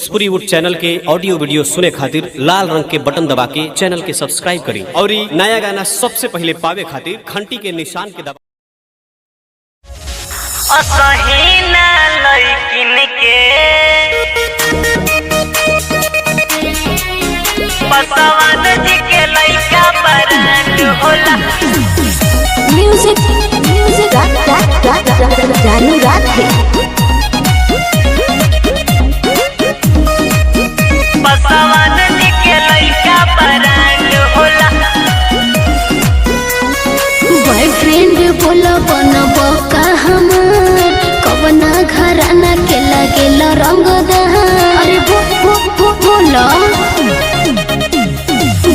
Bhojpuri wood channel के audio video सुने खातिर लाल रंग के बटन दबा के चैनल के सब्सक्राइब करी और नया गाना सबसे पहले पावे खातिर घंटी के निशान के दबा। असहीना लइकिन के पसवान जी के लइका ब्रांड होला। म्यूजिक जानू रात है। पसवान जी के लइका ब्रांड होला। बॉयफ्रेंड बोला बनब का हमार कवना घराना के लगेला रंगदार। अरे बोला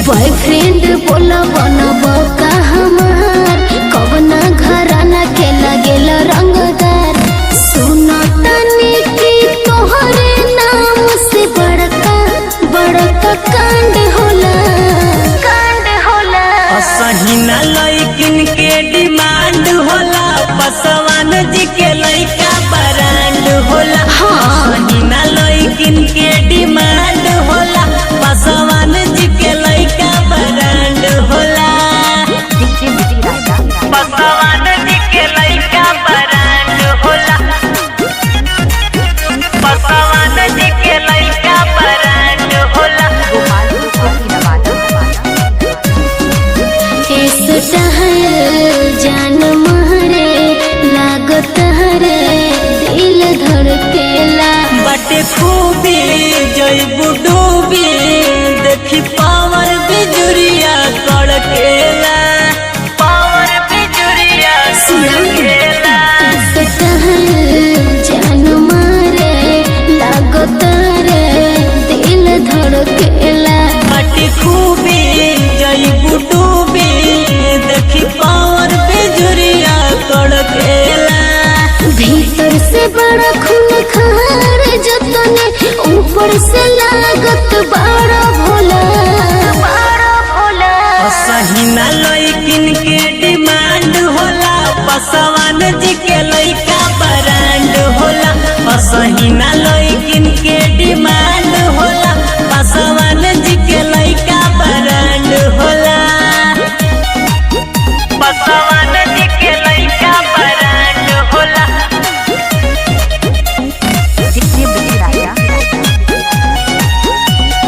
बॉयफ्रेंड बोला बनब का हमार कवना घराना के लगेला रंगदार। सुनो तनी की तोहरे नाम से बड़का बड़का कांड होला। असहीना लइकिन के डिमांड होला। पसवान जी के लइका ब्रांड होला। असहीना लइकिन के डिमांड होला। पसवान जी के लइका ब्रांड होला। पसवान जी के लइका ब्रांड होला। पसवान जी के लइका ब्रांड होला। जान मारे लागत हरे दिल धड़केला। बटे खूबी जइबू डूबी देखी पावर बिजुरिया कड़केला। पावर बिजुरिया कड़केला। जान मारे लागत हरे दिल धड़केला। बटे खूबी जइबू डूबी देखी पावर बिजुरिया कड़केला। भीतर से बड़ा खून खार जतने ऊपर से लागत बड़ा भोला। असहीना लइकिन के डिमांड होला। पसवान जी के लइका ब्रांड होला। असहीना लइकिन के डिमांड होला। पसवान जी के लइका ब्रांड होला। पसवान जी के लइका ब्रांड होला।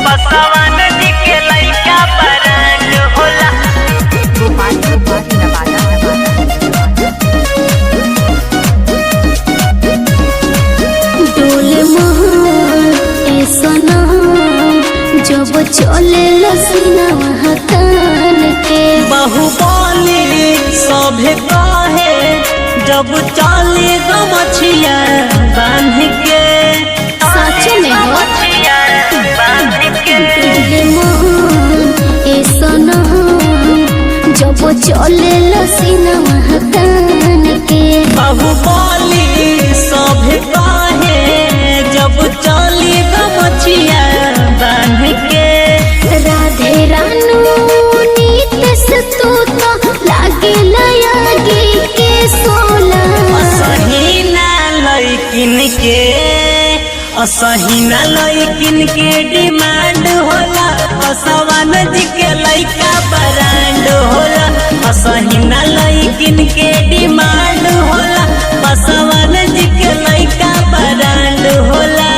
पसवान जी के लइका ब्रांड होला। डोले मोहन ऐसा ना जब चले लसीना हतान के। बाहुबली सभे कहे जब चली गमछिया बांध के। सच में गमछिया बांध के। डोले मोहन ऐसा ना जब चले लसीना हतान के। बाहुबली सभे कहे जब चली गमछिया बांध के। राधे रानू नीत से तू तो लागे लयागी के सोला। असहीना लइकिन के डिमांड होला। पसवान जी के लइका ब्रांड होला। असहीना लइकिन के डिमांड होला। पसवान जी के लइका ब्रांड होला।